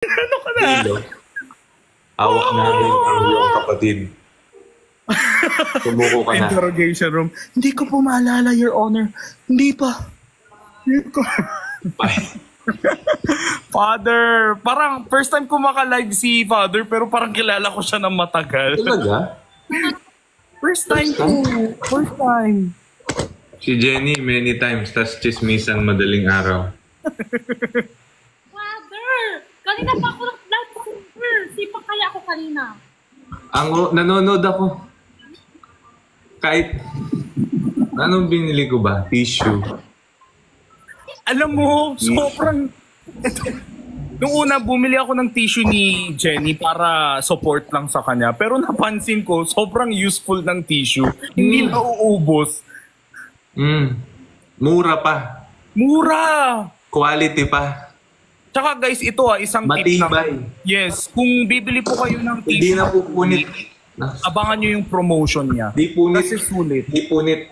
Ano ka na? Hello. Hawak namin ang iyong kapatid. Sumuko ka na. Interrogation room. Hindi ko po maalala, Your Honor. Hindi pa. Hindi ko. Father, parang first time ko maka-live si Father pero parang kilala ko siya ng matagal. Talaga? First time ko. First time. Si Jenny, many times, tas chismisan madaling araw. Father! Kanina pa ako nag-live ko. Sipag kaya ako kanina. Nanonood ako. Kahit, anong binili ko ba? Tissue. Alam mo, sobrang... Nung una, bumili ako ng tissue ni Jenny para support lang sa kanya. Pero napansin ko, sobrang useful ng tissue. Hindi nauubos. Mura pa. Mura! Quality pa. Tsaka guys, ito isang tip Matibay. na... Yes, kung bibili po kayo ng tissue... Hindi na pupunit. Abangan nyo yung promotion niya. Di punit. Kasi sulit. Di punit.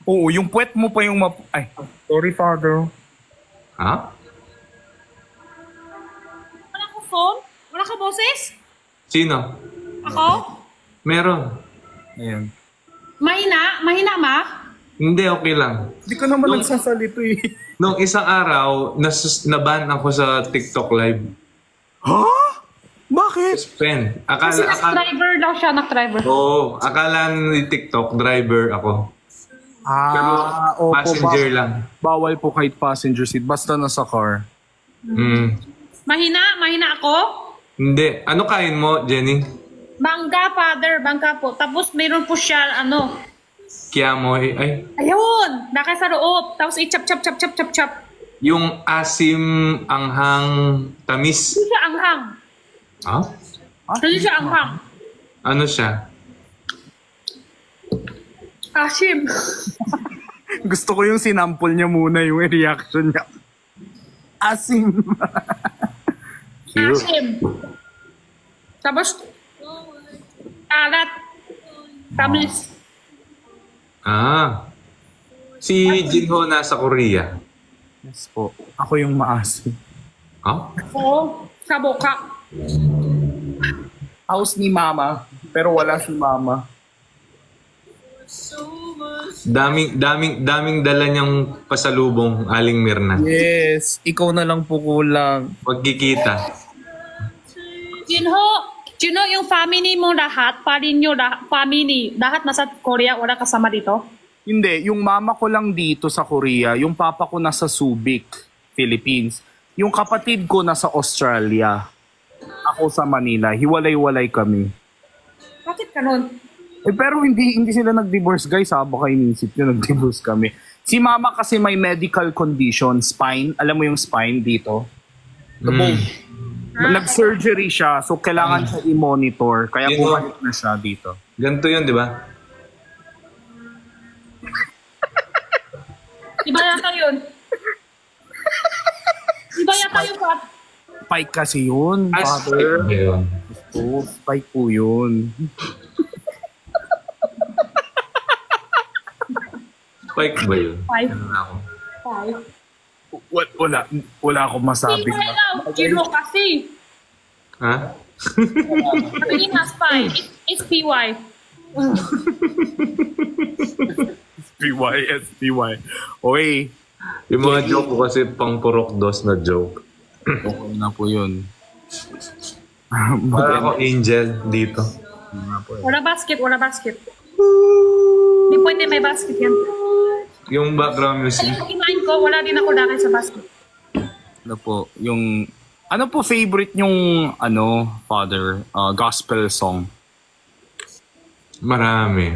Oo, yung puwet mo pa yung Ay, sorry, Father. Ha? Wala ko phone? Wala ka boses? Sino? Ako? Meron. Ayan. Mahina? Mahina ma? Hindi, okay lang. Hindi ka naman nagsasalito eh. Nung isang araw, naban ako sa TikTok live. Ha? Bakit? Suspend. Kasi nag-driver daw siya, nag-driver. Oo, akala ni TikTok driver ako. Pero Opo, passenger lang. Bawal po kahit passenger seat, basta nasa car. Mahina? Mahina ako? Hindi. Ano kain mo, Jenny? Bangga, Father. Bangga po. Tapos mayroon po siya, Kaya mo, ay, ayun! Naka sa loob. Tapos i-chop. yung asim, anghang, tamis. Hindi siya anghang. Ha? Hindi siya anghang. Ano siya? Asim. Gusto ko yung sinample niya muna, yung reaction niya. Asim. Asim. Tapos, alat. Tamis. Si Jinho nasa Korea. Yes po. Ako yung maasim. Ha? Oo. Sa boka. House ni Mama, pero wala si Mama. Daming dala niyang pasalubong, Aling Mirna. Yes, ikaw na lang po kulang. Pagkikita. Jinho, yung family mo lahat, family, lahat nasa Korea, wala kasama dito? Hindi, yung mama ko lang dito sa Korea, yung papa ko nasa Subic, Philippines. Yung kapatid ko nasa Australia. Ako sa Manila, hiwalay-walay kami. Bakit ganun? Pero hindi sila nag-divorce, guys. Baka inisip nyo, nag-divorce kami. Si mama kasi may medical condition, spine. Alam mo yung spine dito? The bone. Nag-surgery siya, so kailangan siya i-monitor. Kaya bumalik na siya dito. Ganito yun, di ba? Iba yata yun. Iba yata yun, Pat. Spike kasi yun, father. Oh, spike po yun. Spike ba yun? Five. Ano na ako? Five. Wala akong masabi. Iba lang. Jinho kasi. Ha? Sabihin na spy. It's PY. SPY. Okay. Yung mga joke ko kasi pang purok dos na joke. Okay na po yun. Para ako angel dito. Wala basket. Hindi pwede may basket yan. Yung background music. Yung kinain ko, wala din ako dahil sa basket. Ano po, yung... Ano po favorite yung, father, gospel song? Marami.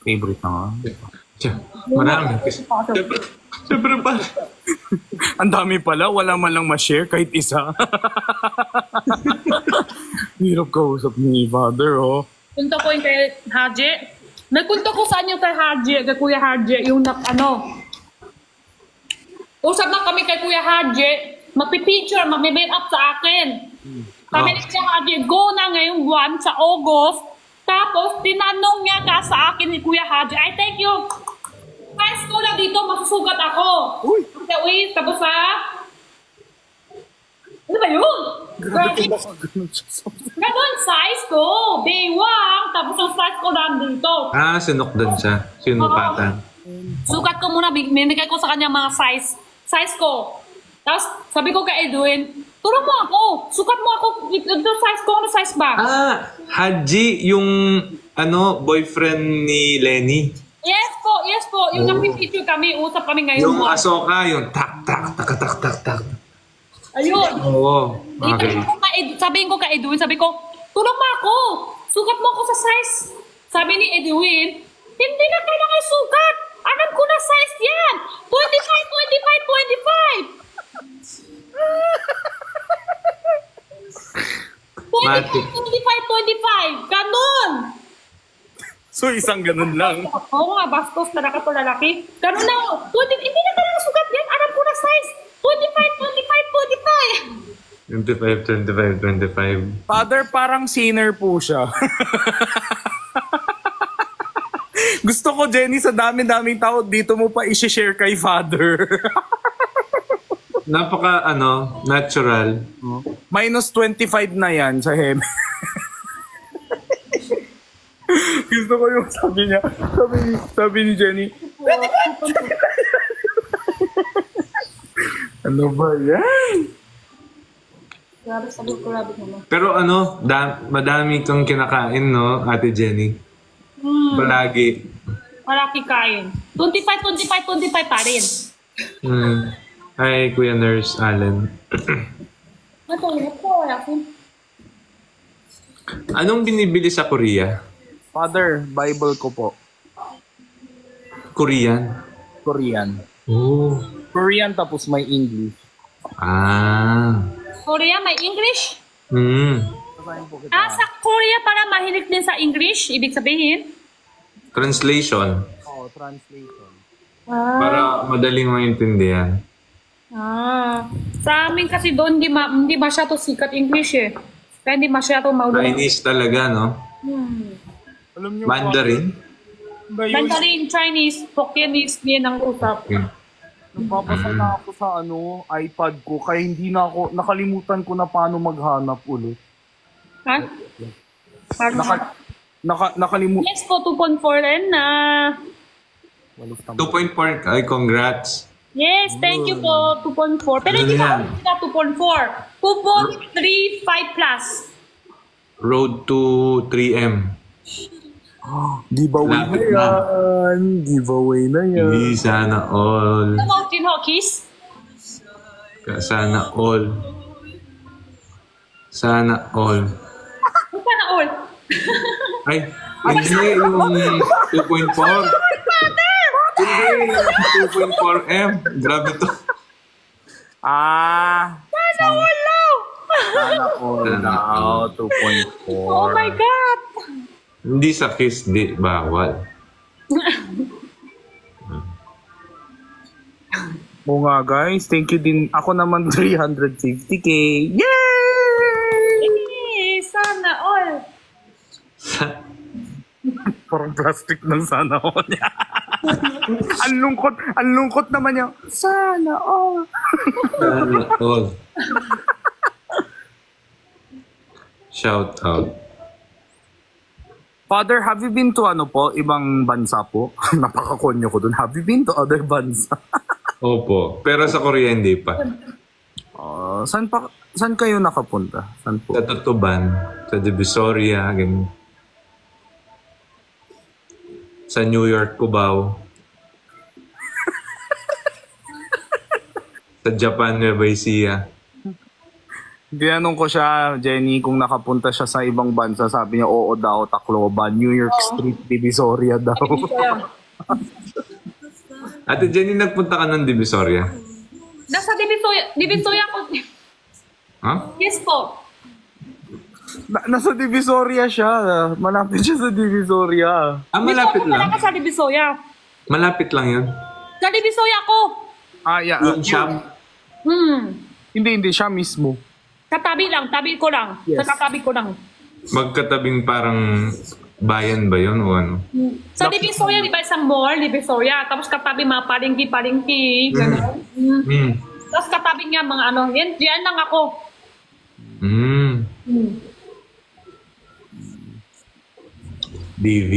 Favorite na nga. Marami. Siyempre pa. Ang dami pala, wala man lang ma-share kahit isa. Hirap kausap ni father, oh. Punto ko yung kay Haji. Nagpunto ko saan yung kay Haji, kay Kuya Haji, yung usap na kami kay Kuya Haji, magpipicture, magme-make up sa akin. Kami ni Kuya Haji, go na ngayong buwan sa August. Tapos, tinanong niya ka sa akin ni Kuya Haji, I thank you. High school na dito, masusugat ako. Uy! Tapos Grabe ko baka ganun siya sa... Ganun size ko. Baywang. Tapos ang size ko nandito. Sinukdan siya. Sinupatan. Sukat ko muna. Binigay ko sa kanya mga size. Size ko. Tapos sabi ko kay Edwin, turo mo ako. Sukat mo ako. Ito size ko. Ano size ba? Haji, yung boyfriend ni Lenny. Yes po. Yung nagpipicture kami. Usap kami ngayon. Yung Asoka, yung tak. Ayun. Oo. Okay. Sabihin ko kay Edwin, sabi ko, tulong mo ako. Sukat mo ako sa size. Sabi ni Edwin, hindi na kailangan sukat. Alam ko na size yan. 25. Ganun. So, isang ganun lang. Oo nga, bastos na to lalaki. Ganun na. Hindi na kailangan sukat yan. Alam ko na size. 25. Father, parang sinner po siya. Gusto ko, Jenny, sa dami-daming tao, dito mo pa i-share kay Father. Napaka, natural. Minus 25 na yan sa hem. Gusto ko yung sabi niya, sabi ni Jenny, ano ba yan? Grabe naman. Pero madami kang kinakain, no, Ate Jenny? Palagi. Malaki kain. 25 pa rin. Hi, Kuya Nurse Allen. Anong binibili sa Korea? Father, Bible ko po. Korean? Oh. Korean tapos may English. Korea may English? Sa Korea para mahilig din sa English, ibig sabihin? Translation. Translation. Para madaling maintindihan. Sa amin kasi doon hindi masyado sikat English eh. Kaya hindi masyado maulong. Chinese talaga, no? Alam niyo Mandarin? Mandarin, Chinese, Hokkien-ese, yan ang usap. Nagpapasa na ako sa iPad ko kaya hindi na ako, nakalimutan ko na paano maghanap ulit. Ha? Nakalimutan. Yes po, 2.4 rin na. 2.4. Ay, congrats. Yes, thank you po, 2.4. Pero hindi pa sila 2.4. 2.35 plus. Road to 3M. Giveaway na yan. Hindi, sana all. Ano mo, Tin Hawkis? Sana all. Sana all. Sana all. Ay, hindi yung 2.4. Hindi, 2.4M. Grabe to. Sana all lang. Sana all now, 2.4. Oh my God. Hindi sa kiss, di bawal. Oo nga guys, thank you din. Ako naman 350k. Yay! Sana all. Parang plastic ng sana all niya. Ang lungkot naman niya. Sana all. Sana all. Shout out. Father, have you been to ibang bansa po? Napakakonyo ko dun. Have you been to other bansa? Opo. Pero sa Korea hindi pa. Saan kayo nakapunta? Saan po? Sa Tutuban, sa Divisoria, ganyan. Sa New York, Cubao. Sa Japan, Nueva Ecija. Tinanong ko siya, Jenny, kung nakapunta siya sa ibang bansa. Sabi niya, oo daw, Tacloban, New York Street, Divisoria daw. Ate Jenny, nagpunta ka ng Divisoria? Nasa Divisoria ko. Ha? Yes po. Nasa Divisoria siya. Malapit siya sa Divisoria. Malapit lang? Malapit sa Divisoria. Malapit lang yun? Sa Divisoria ko. Yeah. Yung shop? Hindi siya mismo. Katabi lang, tabi ko lang. Yes. Sa katabi ko lang. Magkatabing parang bayan ba yun o ano? Sa Divisoria, di ba isang mall, Divisoria. Tapos katabi mga palengke, gano'n. Tapos katabi nga mga yan lang ako. Mm. Hmm. DV.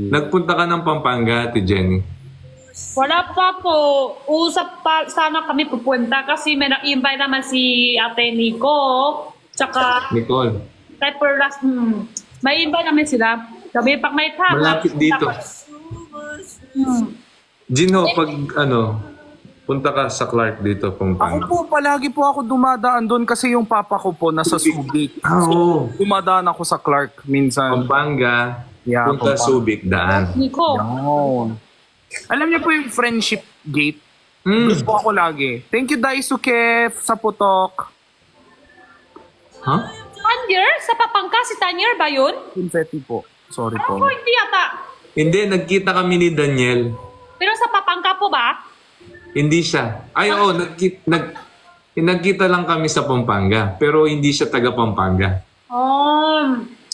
Nagpunta ka ng Pampanga, Ate Jenny. Wala pa po. Usap pa sana kami pupunta kasi may na-invite naman si Ate Nico. Tsaka Nicole. kahit per last, may invite namin sila. Sabi, pag may time. Malapit dito. Gino, pag punta ka sa Clark dito, Ako Pampanga. po, palagi po ako dumadaan doon kasi yung papa ko po nasa Subic. Oo. Dumadaan ako sa Clark minsan. Pampanga, Yeah, punta Pampanga. Subic, daan. Nico. Yun. Alam niyo po yung friendship gate? Gusto ko lagi. Thank you, Daisuke, sa putok. Huh? Tanyer? Sa Papangka, si Tanyer ba yun? Confetti po. Sorry po. Ako, hindi yata. Hindi, nagkita kami ni Daniel. Pero sa Papangka po ba? Hindi siya. Ay, oo, nagkita lang kami sa Pampanga. Pero hindi siya taga Pampanga.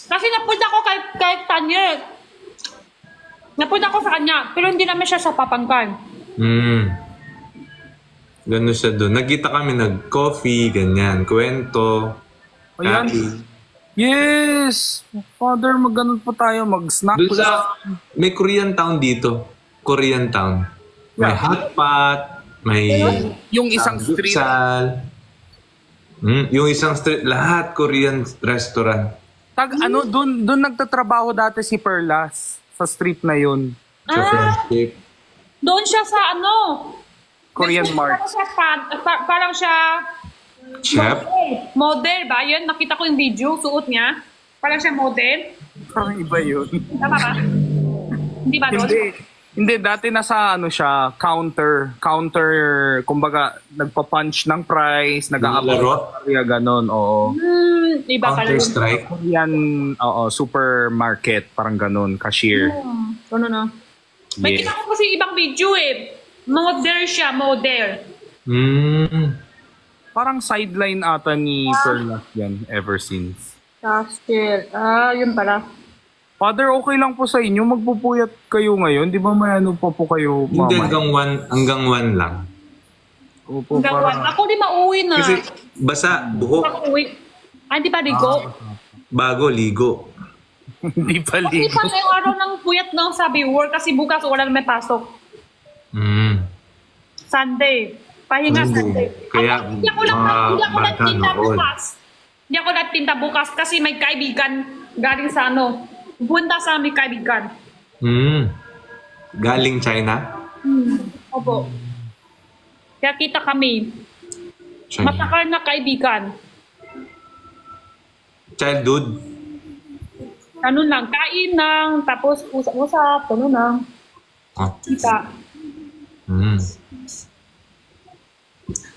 Kasi napunta ko kay Tanyer. Napunta ko sa kanya, pero hindi naman siya sa Papangkan. Gano'n siya doon. Nagkita kami, nag-coffee, ganyan, kwento. Ayan. kain. Yes! Father, mag-ganun po tayo. Mag-snack Doon lang. sa, may Korean town dito. Korean town. May Yeah. hot pot, may Yung isang street. samgyeopsal. Yung isang street, lahat Korean restaurant. Doon nagtatrabaho dati si Perlas. Sa street na yun. Sa friendship. Doon siya sa Korean Mart. Parang siya, parang siya Chef? model ba? Yun, nakita ko yung video, suot niya. Parang siya model. Parang iba yun. Tama ba? Hindi ba doon? Hindi, dati nasa siya, counter, kumbaga, nagpa-punch ng price, Laro? kaya ganon, oo. Iba pala yun. Counter-Strike? Korean, supermarket, parang ganon, cashier. Ano na? May Yeah. kita ko kasi ibang video Model siya, model. Parang sideline ata ni Perlas yan, ever since. Cashier. Yun pala. Father, okay lang po sa inyo, magpupuyat kayo ngayon, di ba may pa po kayo, Hindi, mama? hanggang one lang. Opo, Hanggang parang, ako di mauwi na. Kasi basa, buhok, Ako uwi. Hindi pa ligo. bago, ligo. hindi pa Kasi ligo. pa ngayong araw ng puyat ng sabi work kasi bukas wala na may pasok. Sunday. Pahinga Sunday. Kaya, Hindi ako bata nagtinda noon. bukas. Hindi ako nagtinda bukas kasi may kaibigan galing sa punta sa aming kaibigan. Galing China? Opo. Kaya kita kami. China. Matagal na kaibigan. Childhood? Ano lang, kain lang, tapos usap-usap, ano lang. Kita.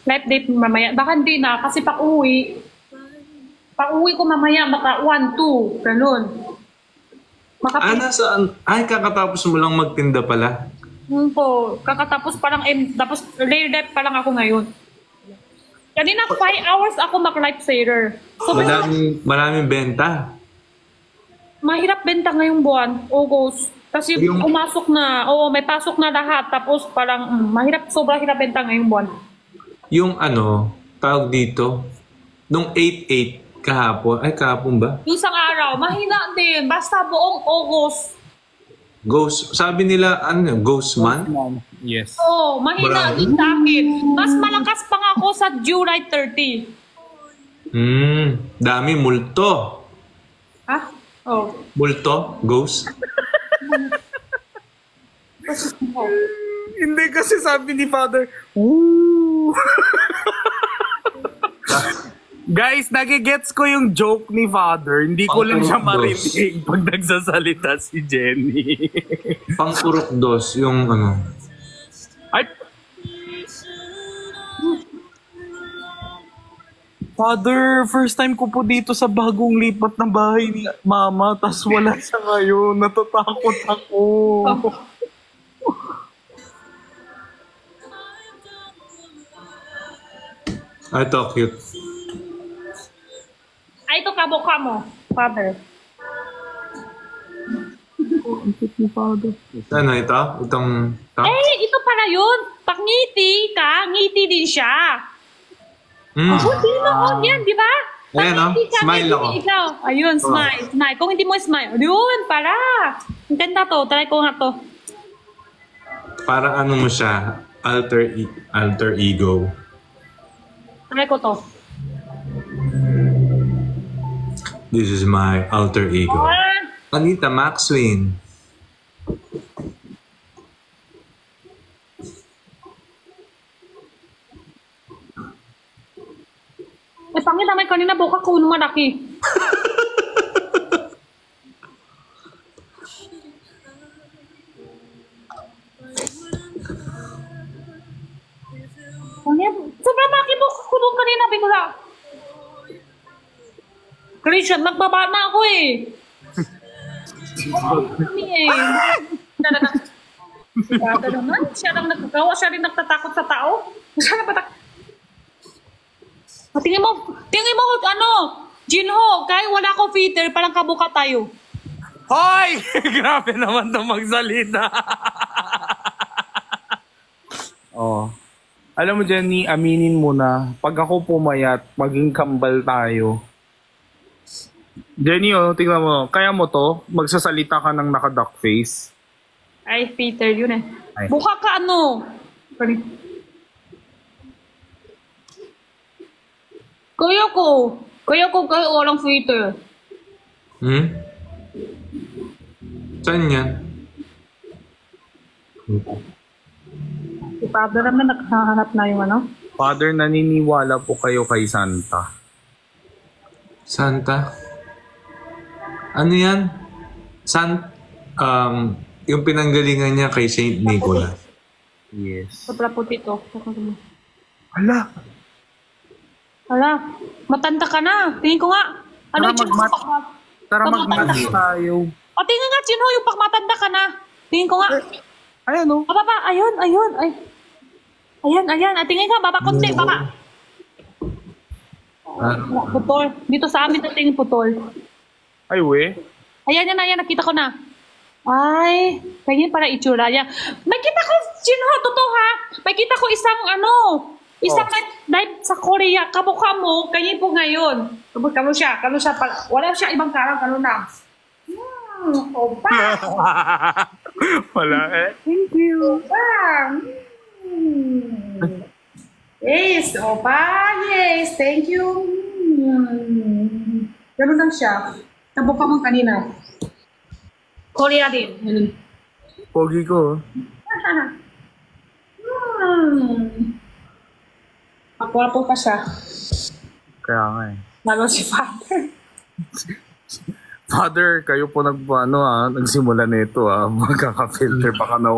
Life date mamaya. Baka hindi na, kasi pa-uwi. Pa-uwi ko mamaya, baka 1, 2, ganun. Nasaan? Ay, kakatapos mo lang magtinda pala. Po, kakatapos pa lang, tapos layer life pa lang ako ngayon. Kanina 5 hours ako mag-life saver. So, Maraming benta. mahirap benta ngayong buwan, August. Kasi pumasok na, may pasok na lahat. Tapos parang sobrang hirap benta ngayong buwan. Yung tawag dito, nung 8-8 kahapon ba? Yung isang araw, mahina din. Basta buong August. Ghost, sabi nila, Ghost month? Yes. Mahina din sa akin. Mas malakas pa nga ako sa July 30. Dami, multo. Ha? Multo? Ghost? Hindi kasi sabi ni Father, woo! Guys, nagigets ko yung joke ni Father. Hindi ko lang siya marinig pag nagsasalita si Jenny. Pang-urok dos, yung Ay! Father, first time ko po dito sa bagong lipat na bahay ni Mama, tas wala siya ngayon. Natatakot ako. ito, cute. Ay, ito kabukha mo, Father. Ano ito? Itong top? Ito pala yun. Pag ngiti ka, ngiti din siya. Mm. Oh, sino ako yan, di ba? Ayan, Pag hindi kami, smile ako. Ikaw. Ayun, smile, smile. Kung hindi mo smile, yun, para. Ang ganda to, try ko nga to. Parang ano mo siya, alter ego. Try ko to. This is my alter ego. Ah, Anita Maxwin. pangit naman kanina buka ko nung malaki. Pangit. Sobrang laki buka ko nung kanina bigla. Christian, nagbaba na ako eh. Kami eh. Sigado naman. Siya lang nagkakawa. Siya rin nagtatakot sa tao. Siya lang patak... Tingin mo, ano, Jinho, kahit wala ko filter, parang kabuka tayo. Hoy! Grabe naman itong magsalita. Oh. Alam mo, Jenny, aminin mo na, pag ako pumayat, maging kambal tayo. Jenny, oh, tingnan mo. Kaya mo to, magsasalita ka ng naka-duck face. Ay, filter, yun eh. Ay. Buka ka ano? Sorry. Kaya ko walang filter. Hmm? Saan yan? Si Father naman nakahanap na yung ano? Father, naniniwala po kayo kay Santa. Santa? Ano yan? Yung pinanggalingan niya kay Saint Nicholas. Yes. Sobra puti to. Hala! Hala, matanda ka na. Tingin ko nga. Ano yung Tara mag-match tayo. O tingin nga, Jinho, yung matanda ka na. Tingin ko nga. Ayan o. Baba, ayun. Ay. Ayan. Ay, tingin nga, baba, konti, baba. Putol. Dito sa amin nating putol. Ay, we. Ayan, nakita ko na. Ay, ganyan para itsura niya. May kita ko, Jinho, totoo ha. May kita ko isang live sa Korea. Kamukha mo, ganyan po ngayon. Kano siya pala. Wala siya ibang karang na. Opa. Wala eh. Thank you. Opa. Yes, opa. Yes, thank you. Ganun lang siya. Kamukha mo kanina. Korea din. Pogi ko. Magwapo pa siya. Kaya nga eh. Lalo si Father. Father, kayo po nagsimula nito magkaka-filter baka na